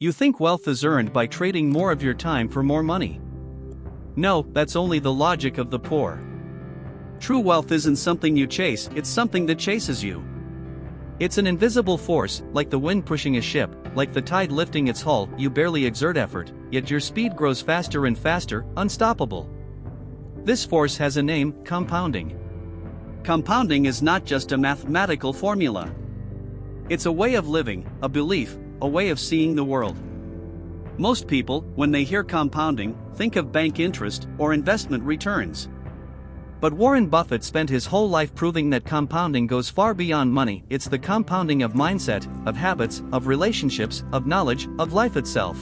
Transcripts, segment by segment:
You think wealth is earned by trading more of your time for more money. No, that's only the logic of the poor. True wealth isn't something you chase, it's something that chases you. It's an invisible force, like the wind pushing a ship, like the tide lifting its hull. You barely exert effort, yet your speed grows faster and faster, unstoppable. This force has a name: compounding. Compounding is not just a mathematical formula. It's a way of living, a belief, a way of seeing the world. Most people, when they hear compounding, think of bank interest or investment returns. But Warren Buffett spent his whole life proving that compounding goes far beyond money. It's the compounding of mindset, of habits, of relationships, of knowledge, of life itself.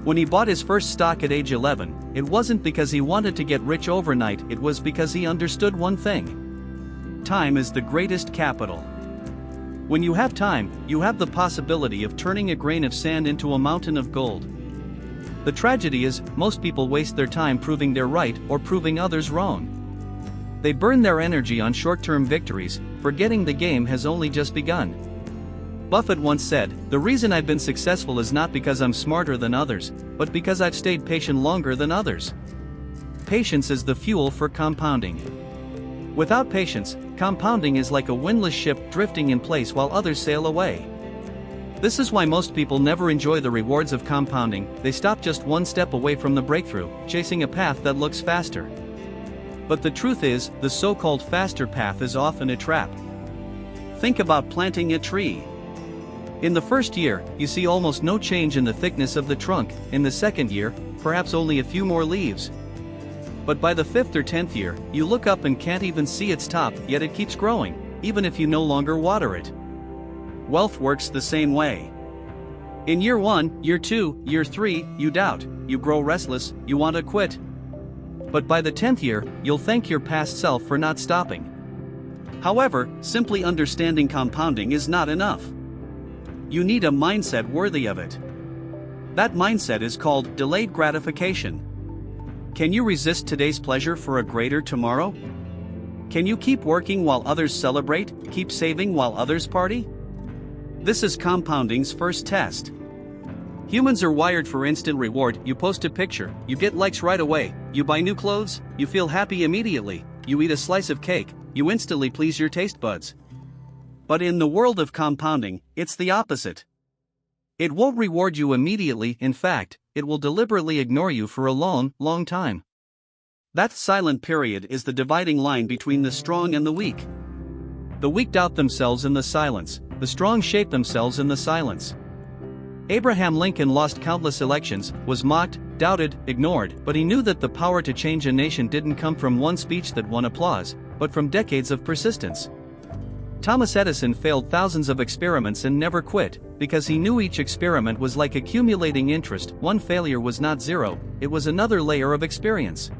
When he bought his first stock at age 11, it wasn't because he wanted to get rich overnight, it was because he understood one thing. Time is the greatest capital. When you have time, you have the possibility of turning a grain of sand into a mountain of gold. The tragedy is, most people waste their time proving they're right or proving others wrong. They burn their energy on short-term victories, forgetting the game has only just begun. Buffett once said, "The reason I've been successful is not because I'm smarter than others, but because I've stayed patient longer than others." Patience is the fuel for compounding. Without patience, compounding is like a windless ship drifting in place while others sail away. This is why most people never enjoy the rewards of compounding. They stop just one step away from the breakthrough, chasing a path that looks faster. But the truth is, the so-called faster path is often a trap. Think about planting a tree. In the first year, you see almost no change in the thickness of the trunk. In the second year, perhaps only a few more leaves. But by the 5th or 10th year, you look up and can't even see its top, yet it keeps growing, even if you no longer water it. Wealth works the same way. In year 1, year 2, year 3, you doubt, you grow restless, you want to quit. But by the 10th year, you'll thank your past self for not stopping. However, simply understanding compounding is not enough. You need a mindset worthy of it. That mindset is called delayed gratification. Can you resist today's pleasure for a greater tomorrow? Can you keep working while others celebrate, keep saving while others party? This is compounding's first test. Humans are wired for instant reward. You post a picture, you get likes right away. You buy new clothes, you feel happy immediately. You eat a slice of cake, you instantly please your taste buds. But in the world of compounding, it's the opposite. It won't reward you immediately. In fact, it will deliberately ignore you for a long, long time. That silent period is the dividing line between the strong and the weak. The weak doubt themselves in the silence, the strong shape themselves in the silence. Abraham Lincoln lost countless elections, was mocked, doubted, ignored, but he knew that the power to change a nation didn't come from one speech that won applause, but from decades of persistence. Thomas Edison failed thousands of experiments and never quit, because he knew each experiment was like accumulating interest. One failure was not zero, it was another layer of experience.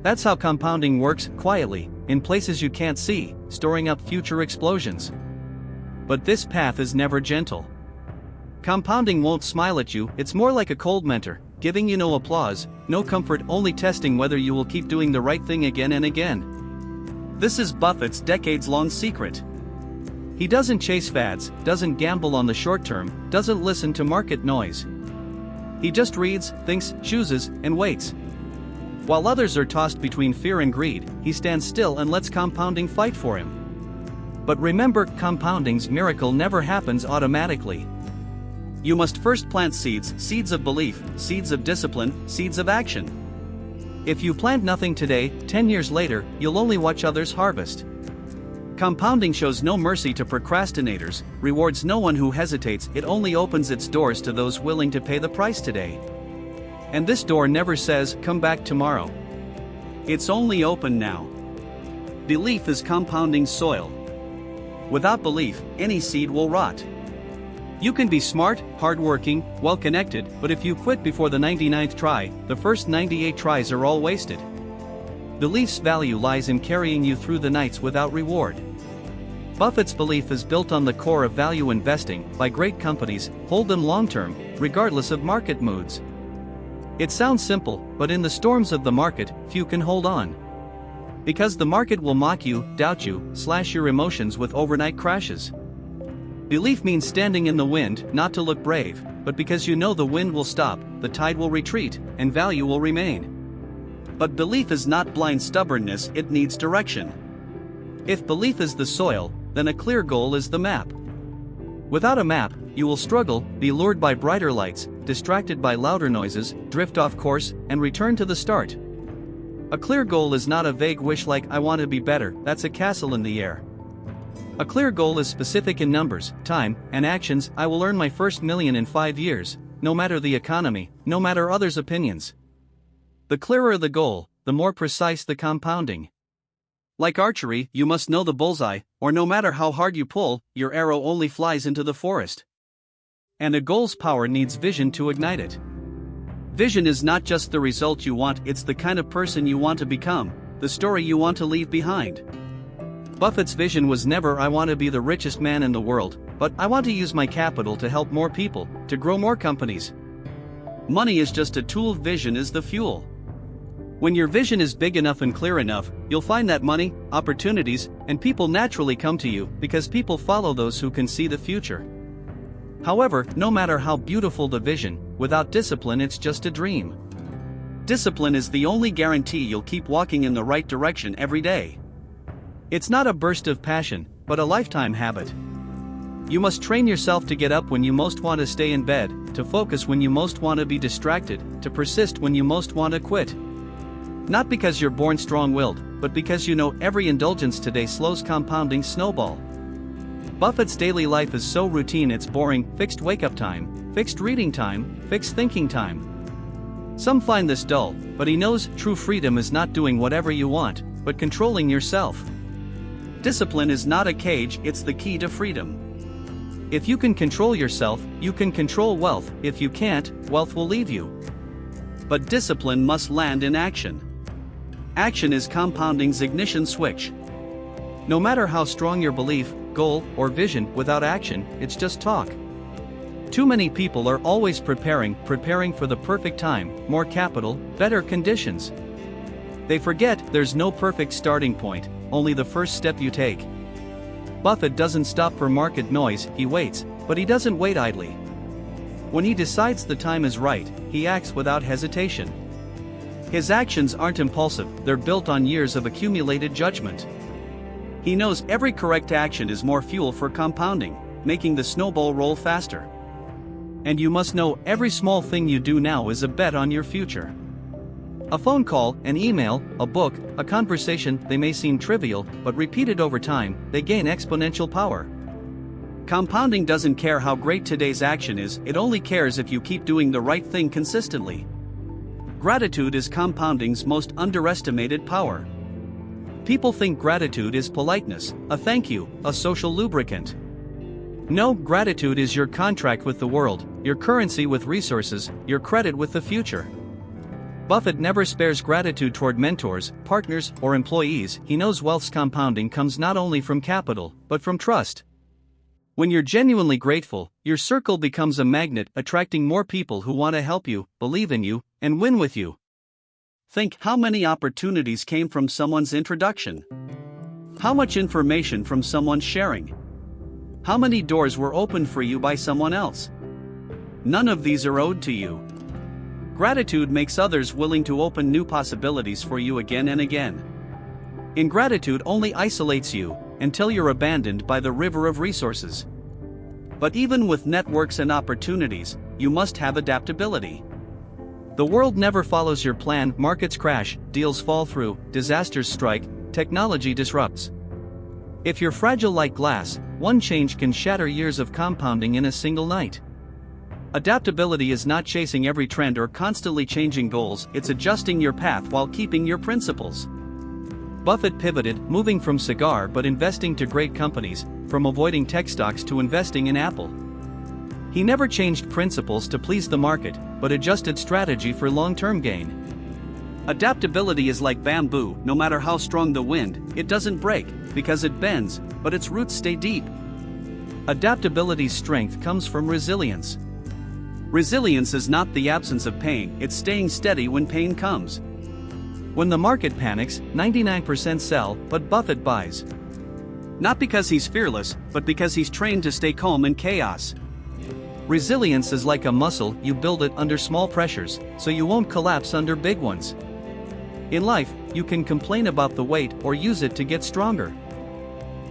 That's how compounding works, quietly, in places you can't see, storing up future explosions. But this path is never gentle. Compounding won't smile at you, it's more like a cold mentor, giving you no applause, no comfort, only testing whether you will keep doing the right thing again and again. This is Buffett's decades-long secret. He doesn't chase fads, doesn't gamble on the short term, doesn't listen to market noise. He just reads, thinks, chooses, and waits. While others are tossed between fear and greed, he stands still and lets compounding fight for him. But remember, compounding's miracle never happens automatically. You must first plant seeds, seeds of belief, seeds of discipline, seeds of action. If you plant nothing today, 10 years later, you'll only watch others harvest. Compounding shows no mercy to procrastinators, rewards no one who hesitates, it only opens its doors to those willing to pay the price today. And this door never says, "Come back tomorrow." It's only open now. Belief is compounding soil. Without belief, any seed will rot. You can be smart, hardworking, well-connected, but if you quit before the 99th try, the first 98 tries are all wasted. Belief's value lies in carrying you through the nights without reward. Buffett's belief is built on the core of value investing. By great companies, hold them long-term, regardless of market moods. It sounds simple, but in the storms of the market, few can hold on. Because the market will mock you, doubt you, slash your emotions with overnight crashes. Belief means standing in the wind, not to look brave, but because you know the wind will stop, the tide will retreat, and value will remain. But belief is not blind stubbornness, it needs direction. If belief is the soil, then a clear goal is the map. Without a map, you will struggle, be lured by brighter lights, distracted by louder noises, drift off course, and return to the start. A clear goal is not a vague wish like "I want to be better," that's a castle in the air. A clear goal is specific in numbers, time, and actions. I will earn my first million in 5 years, no matter the economy, no matter others' opinions. The clearer the goal, the more precise the compounding. Like archery, you must know the bullseye, or no matter how hard you pull, your arrow only flies into the forest. And a goal's power needs vision to ignite it. Vision is not just the result you want, it's the kind of person you want to become, the story you want to leave behind. Buffett's vision was never "I want to be the richest man in the world," but "I want to use my capital to help more people, to grow more companies." Money is just a tool, vision is the fuel. When your vision is big enough and clear enough, you'll find that money, opportunities, and people naturally come to you, because people follow those who can see the future. However, no matter how beautiful the vision, without discipline it's just a dream. Discipline is the only guarantee you'll keep walking in the right direction every day. It's not a burst of passion, but a lifetime habit. You must train yourself to get up when you most want to stay in bed, to focus when you most want to be distracted, to persist when you most want to quit. Not because you're born strong-willed, but because you know every indulgence today slows compounding snowball. Buffett's daily life is so routine it's boring: fixed wake-up time, fixed reading time, fixed thinking time. Some find this dull, but he knows true freedom is not doing whatever you want, but controlling yourself. Discipline is not a cage, it's the key to freedom. If you can control yourself, you can control wealth. If you can't, wealth will leave you. But discipline must land in action. Action is compounding's ignition switch. No matter how strong your belief, goal, or vision, without action, it's just talk. Too many people are always preparing for the perfect time, more capital, better conditions. They forget there's no perfect starting point, only the first step you take. Buffett doesn't stop for market noise, he waits, but he doesn't wait idly. When he decides the time is right, he acts without hesitation. His actions aren't impulsive, they're built on years of accumulated judgment. He knows every correct action is more fuel for compounding, making the snowball roll faster. And you must know every small thing you do now is a bet on your future. A phone call, an email, a book, a conversation, they may seem trivial, but repeated over time, they gain exponential power. Compounding doesn't care how great today's action is, it only cares if you keep doing the right thing consistently. Gratitude is compounding's most underestimated power. People think gratitude is politeness, a thank you, a social lubricant. No, gratitude is your contract with the world, your currency with resources, your credit with the future. Buffett never spares gratitude toward mentors, partners, or employees. He knows wealth's compounding comes not only from capital, but from trust. When you're genuinely grateful, your circle becomes a magnet, attracting more people who want to help you, believe in you, and win with you. Think how many opportunities came from someone's introduction. How much information from someone's sharing. How many doors were opened for you by someone else? None of these are owed to you. Gratitude makes others willing to open new possibilities for you again and again. Ingratitude only isolates you, until you're abandoned by the river of resources. But even with networks and opportunities, you must have adaptability. The world never follows your plan, markets crash, deals fall through, disasters strike, technology disrupts. If you're fragile like glass, one change can shatter years of compounding in a single night. Adaptability is not chasing every trend or constantly changing goals, it's adjusting your path while keeping your principles. Buffett pivoted, moving from cigar but investing to great companies, from avoiding tech stocks to investing in Apple. He never changed principles to please the market, but adjusted strategy for long-term gain. Adaptability is like bamboo, no matter how strong the wind, it doesn't break, because it bends, but its roots stay deep. Adaptability's strength comes from resilience. Resilience is not the absence of pain, it's staying steady when pain comes. When the market panics, 99% sell, but Buffett buys. Not because he's fearless, but because he's trained to stay calm in chaos. Resilience is like a muscle, you build it under small pressures, so you won't collapse under big ones. In life, you can complain about the weight or use it to get stronger.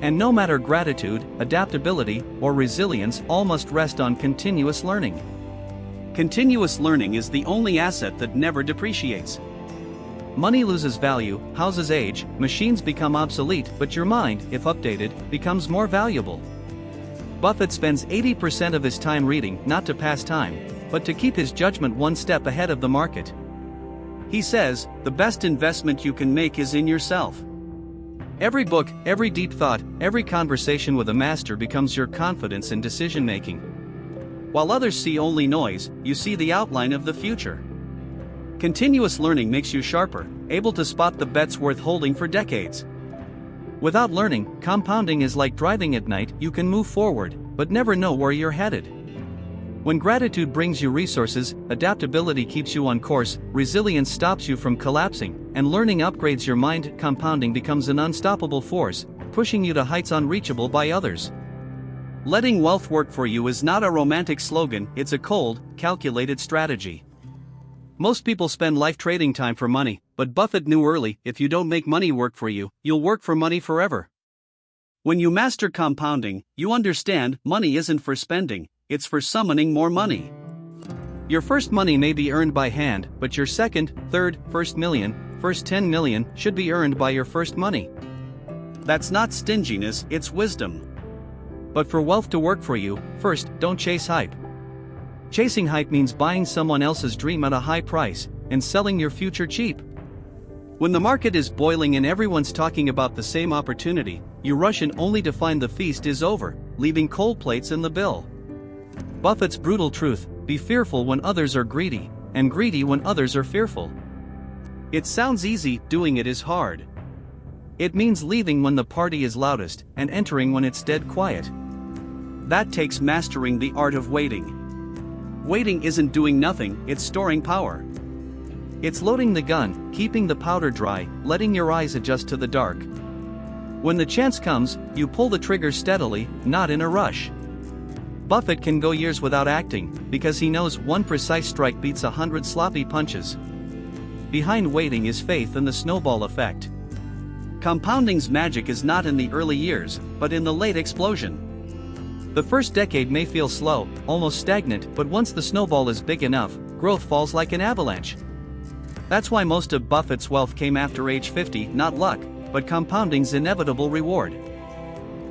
And no matter gratitude, adaptability, or resilience, all must rest on continuous learning. Continuous learning is the only asset that never depreciates. Money loses value, houses age, machines become obsolete, but your mind, if updated, becomes more valuable. Buffett spends 80% of his time reading, not to pass time, but to keep his judgment one step ahead of the market. He says, the best investment you can make is in yourself. Every book, every deep thought, every conversation with a master becomes your confidence in decision-making. While others see only noise, you see the outline of the future. Continuous learning makes you sharper, able to spot the bets worth holding for decades. Without learning, compounding is like driving at night, you can move forward, but never know where you're headed. When gratitude brings you resources, adaptability keeps you on course, resilience stops you from collapsing, and learning upgrades your mind, compounding becomes an unstoppable force, pushing you to heights unreachable by others. Letting wealth work for you is not a romantic slogan, it's a cold, calculated strategy. Most people spend life trading time for money, but Buffett knew early, if you don't make money work for you, you'll work for money forever. When you master compounding, you understand money isn't for spending, it's for summoning more money. Your first money may be earned by hand, but your second, third, first million, first 10 million should be earned by your first money. That's not stinginess, it's wisdom. But for wealth to work for you, first, don't chase hype. Chasing hype means buying someone else's dream at a high price and selling your future cheap. When the market is boiling and everyone's talking about the same opportunity, you rush in only to find the feast is over, leaving cold plates in the bill. Buffett's brutal truth: be fearful when others are greedy, and greedy when others are fearful. It sounds easy, doing it is hard. It means leaving when the party is loudest and entering when it's dead quiet. That takes mastering the art of waiting. Waiting isn't doing nothing, it's storing power. It's loading the gun, keeping the powder dry, letting your eyes adjust to the dark. When the chance comes, you pull the trigger steadily, not in a rush. Buffett can go years without acting, because he knows one precise strike beats 100 sloppy punches. Behind waiting is faith and the snowball effect. Compounding's magic is not in the early years, but in the late explosion. The first decade may feel slow, almost stagnant, but once the snowball is big enough, growth falls like an avalanche. That's why most of Buffett's wealth came after age 50, not luck, but compounding's inevitable reward.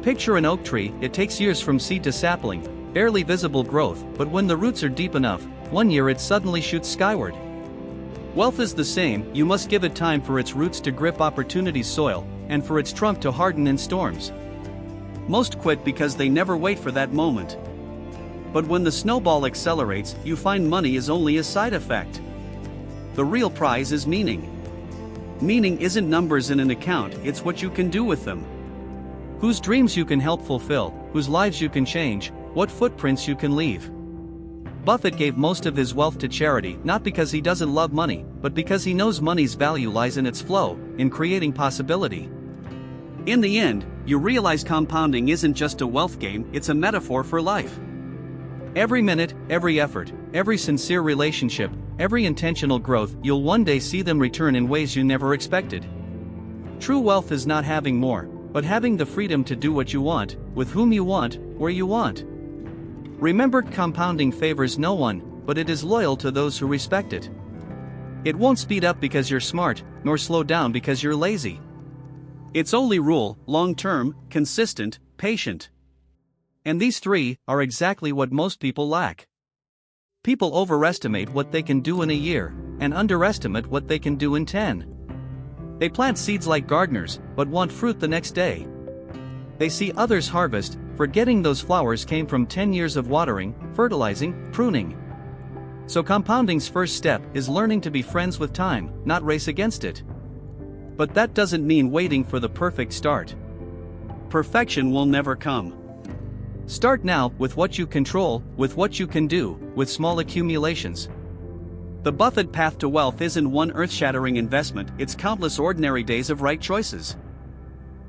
Picture an oak tree, it takes years from seed to sapling, barely visible growth, but when the roots are deep enough, one year it suddenly shoots skyward. Wealth is the same, you must give it time for its roots to grip opportunity's soil, and for its trunk to harden in storms. Most quit because they never wait for that moment. But when the snowball accelerates, you find money is only a side effect. The real prize is meaning. Meaning isn't numbers in an account, it's what you can do with them. Whose dreams you can help fulfill, whose lives you can change, what footprints you can leave. Buffett gave most of his wealth to charity, not because he doesn't love money, but because he knows money's value lies in its flow, in creating possibility. In the end, you realize compounding isn't just a wealth game, it's a metaphor for life. Every minute, every effort, every sincere relationship, every intentional growth, you'll one day see them return in ways you never expected. True wealth is not having more, but having the freedom to do what you want, with whom you want, where you want. Remember, compounding favors no one, but it is loyal to those who respect it. It won't speed up because you're smart, nor slow down because you're lazy. Its only rule: long-term, consistent, patient. And these three are exactly what most people lack. People overestimate what they can do in a year, and underestimate what they can do in 10. They plant seeds like gardeners, but want fruit the next day. They see others harvest, forgetting those flowers came from 10 years of watering, fertilizing, pruning. So compounding's first step is learning to be friends with time, not race against it. But that doesn't mean waiting for the perfect start. Perfection will never come. Start now, with what you control, with what you can do, with small accumulations. The Buffett path to wealth isn't one earth-shattering investment, it's countless ordinary days of right choices.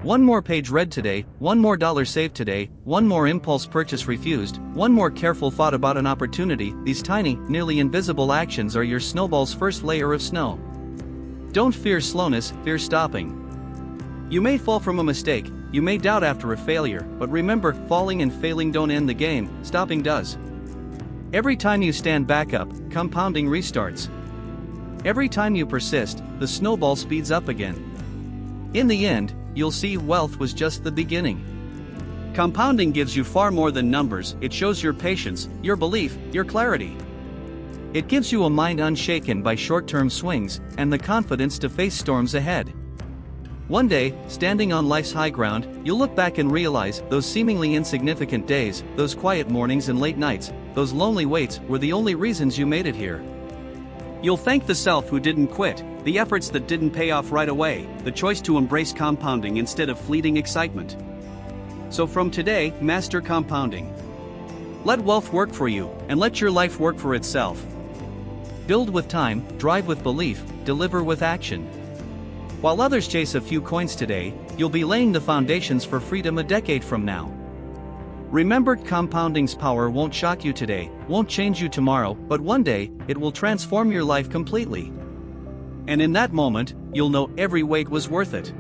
One more page read today, one more dollar saved today, one more impulse purchase refused, one more careful thought about an opportunity. These tiny, nearly invisible actions are your snowball's first layer of snow. Don't fear slowness, fear stopping. You may fall from a mistake, you may doubt after a failure, but remember, falling and failing don't end the game, stopping does. Every time you stand back up, compounding restarts. Every time you persist, the snowball speeds up again. In the end, you'll see wealth was just the beginning. Compounding gives you far more than numbers. It shows your patience, your belief, your clarity. It gives you a mind unshaken by short-term swings, and the confidence to face storms ahead. One day, standing on life's high ground, you'll look back and realize those seemingly insignificant days, those quiet mornings and late nights, those lonely waits, were the only reasons you made it here. You'll thank the self who didn't quit, the efforts that didn't pay off right away, the choice to embrace compounding instead of fleeting excitement. So from today, master compounding. Let wealth work for you, and let your life work for itself. Build with time, drive with belief, deliver with action. While others chase a few coins today, you'll be laying the foundations for freedom a decade from now. Remember, compounding's power won't shock you today, won't change you tomorrow, but one day, it will transform your life completely. And in that moment, you'll know every wait was worth it.